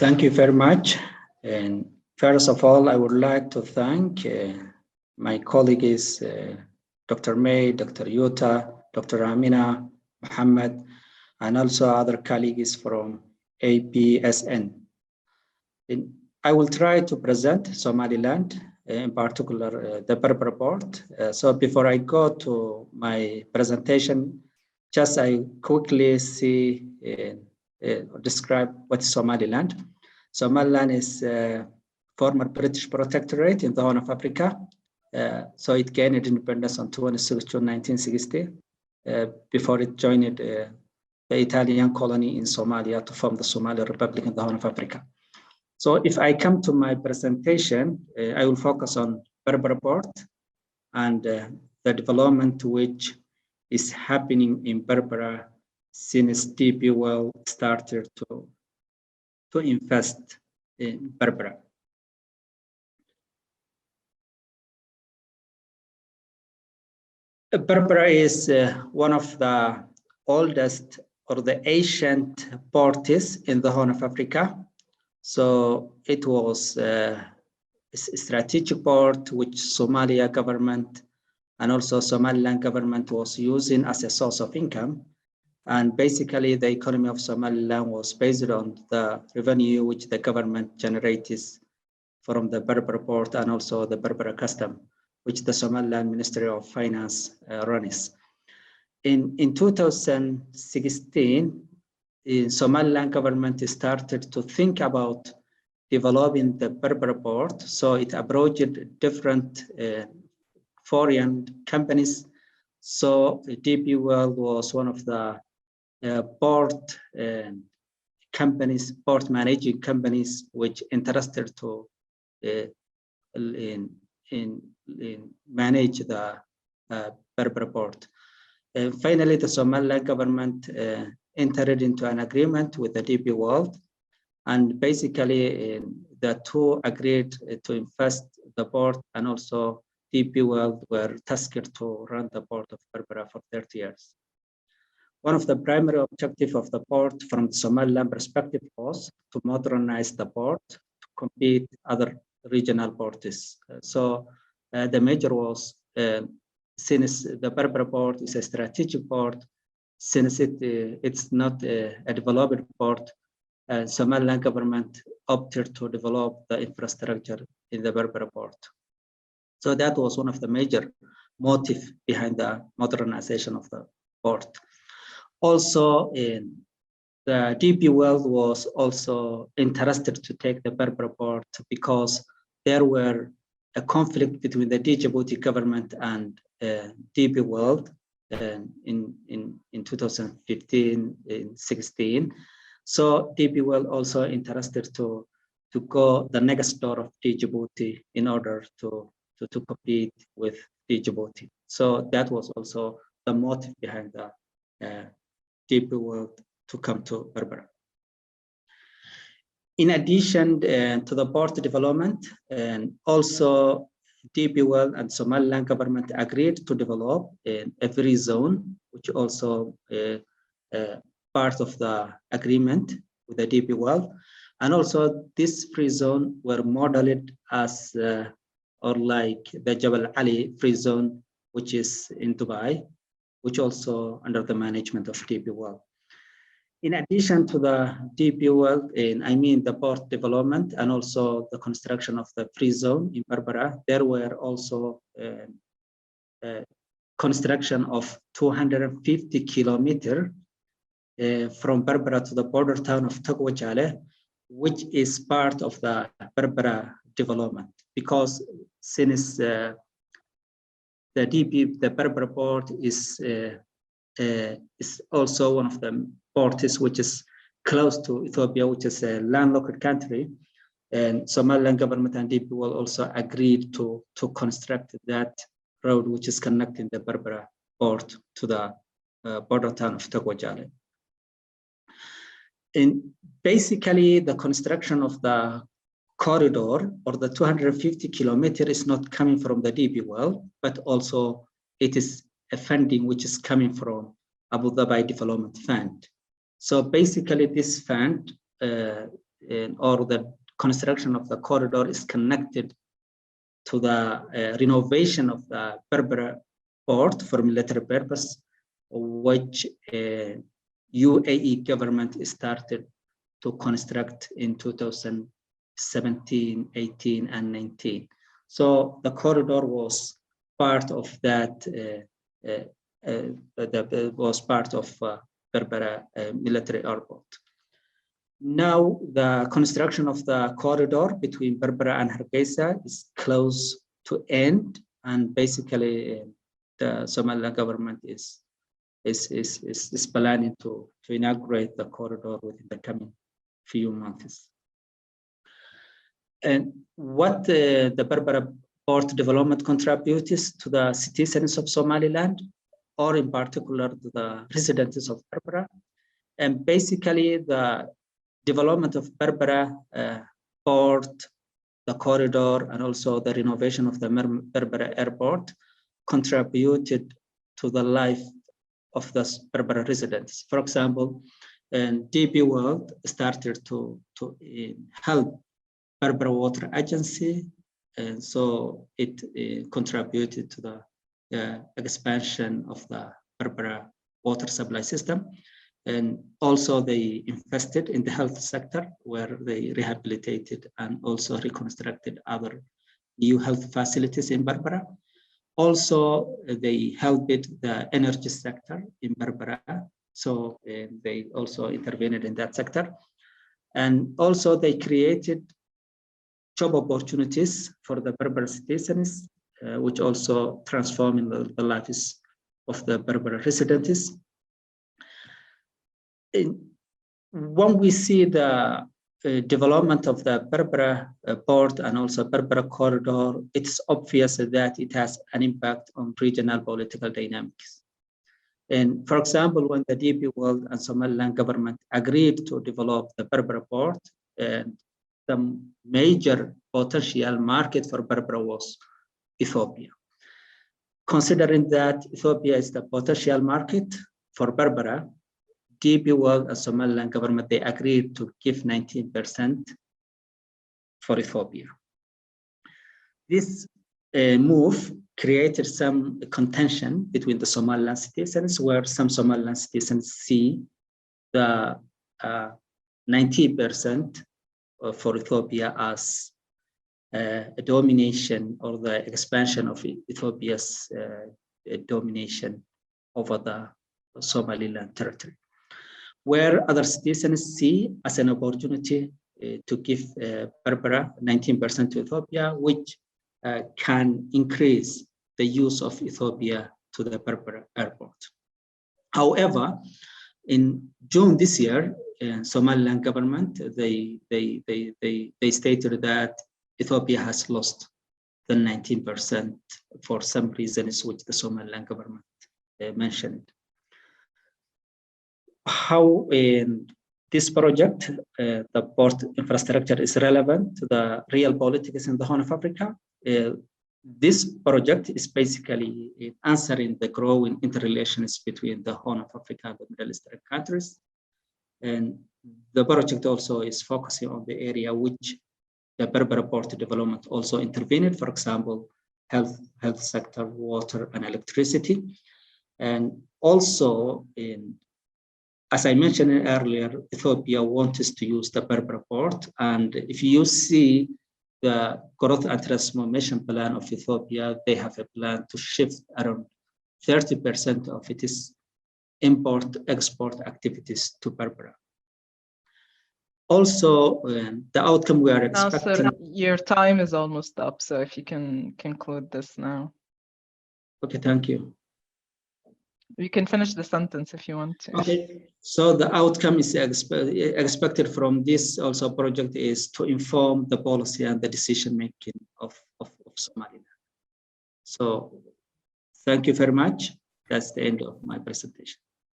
Thank you very much. And first of all, I would like to thank my colleagues, Dr. May, Dr. Yuta, Dr. Amina, Muhammad, and also other colleagues from APSN. I will try to present Somaliland, in particular the Berbera port. So before I go to my presentation, just I quickly describe what is Somaliland. Somaliland is a former British protectorate in the Horn of Africa. So it gained independence on 26 June 1960, before it joined the Italian colony in Somalia to form the Somali Republic in the Horn of Africa. So if I come to my presentation, I will focus on Berbera port and the development which is happening in Berbera since DP World started to invest in Berbera. Berbera is one of the oldest or the ancient ports in the Horn of Africa. So it was a strategic port which Somalia government and also Somaliland government was using as a source of income. And basically the economy of Somaliland was based on the revenue which the government generates from the Berbera port and also the Berbera custom, which the Somaliland Ministry of Finance runs. In 2016, the Somaliland government started to think about developing the Berbera port. So it approached different foreign companies. So DP World was one of the port companies, port managing companies, which interested to manage the Berbera port. Finally, the Somaliland government entered into an agreement with the DP World, and basically the two agreed to invest the port, and also DP World were tasked to run the port of Berbera for 30 years. One of the primary objectives of the port from the Somaliland perspective was to modernize the port to compete other regional ports. So the measure was, since the Berbera port is a strategic port, since it's not a developed port, Somaliland government opted to develop the infrastructure in the Berbera port. So that was one of the major motives behind the modernization of the port. Also, the DP World was also interested to take the Berbera port because there were a conflict between the Djibouti government and DP World in 2015-16. So DP World also interested to go the next door of Djibouti in order to compete with Djibouti. So that was also the motive behind the DP World to come to Berbera. In addition to the port development, and also DP World and Somaliland government agreed to develop a free zone, which also part of the agreement with the DP World. And also this free zone were modeled as or like the Jabal Ali free zone, which is in Dubai, which also under the management of DP World. In addition to the DP World, I mean the port development and also the construction of the free zone in Berbera, there were also construction of 250 kilometers from Berbera to the border town of Togwajale, which is part of the Berbera development, because since the Berbera port is also one of the ports which is close to Ethiopia, which is a landlocked country, and Somaliland government and DP will also agreed to construct that road which is connecting the Berbera port to the border town of Togwajale. And basically the construction of the corridor or the 250 kilometers is not coming from the DP World, but also it is a funding which is coming from Abu Dhabi Development Fund. So basically this fund or the construction of the corridor is connected to the renovation of the Berbera port for military purpose, which UAE government started to construct in 2017, 18, and 19. So the corridor was part of that, was part of Berbera military airport. Now the construction of the corridor between Berbera and Hargeisa is close to end, and basically the Somaliland government is planning to inaugurate the corridor within the coming few months. And what the Berbera port development contributes to the citizens of Somaliland, or in particular to the residents of Berbera, and basically the development of Berbera port, the corridor, and also the renovation of the Berbera airport contributed to the life of the Berbera residents. For example, DP World started to help Berbera Water Agency, and so it contributed to the expansion of the Berbera water supply system. And also they invested in the health sector, where they rehabilitated and also reconstructed other new health facilities in Berbera. Also, they helped the energy sector in Berbera, so they also intervened in that sector. And also they created job opportunities for the Berbera citizens, which also transformed the lives of the Berbera residents. When we see the development of the Berbera port and also Berbera corridor, it's obvious that it has an impact on regional political dynamics. And for example, when the DP World and Somaliland government agreed to develop the Berbera port, and the major potential market for Berbera was Ethiopia. Considering that Ethiopia is the potential market for Berbera, DP World and Somaliland government, they agreed to give 19% for Ethiopia. This move created some contention between the Somaliland citizens, where some Somaliland citizens see the 90% for Ethiopia as a domination, or the expansion of Ethiopia's domination over the Somaliland territory, where other citizens see as an opportunity to give Berbera 19% to Ethiopia, which can increase the use of Ethiopia to the Berbera airport. However, in June this year, Somaliland government, they stated that Ethiopia has lost the 19% for some reasons which the Somaliland government mentioned. How in this project, the port infrastructure is relevant to the real politics in the Horn of Africa. This project is basically answering the growing interrelations between the Horn of Africa and the Middle Eastern countries. And the project also is focusing on the area which the Berbera port development also intervened, for example, health sector, water, and electricity. And also, as I mentioned earlier, Ethiopia wants to use the Berbera port. And if you see the growth and transformation plan of Ethiopia, they have a plan to shift around 30% of its import-export activities to Berbera. Also, the outcome we are expecting. Now, sir, your time is almost up, so if you can conclude this now. Okay, thank you. You can finish the sentence if you want to. Okay, so the outcome is expected from this also project is to inform the policy and the decision making of Somaliland. So thank you very much. That's the end of my presentation.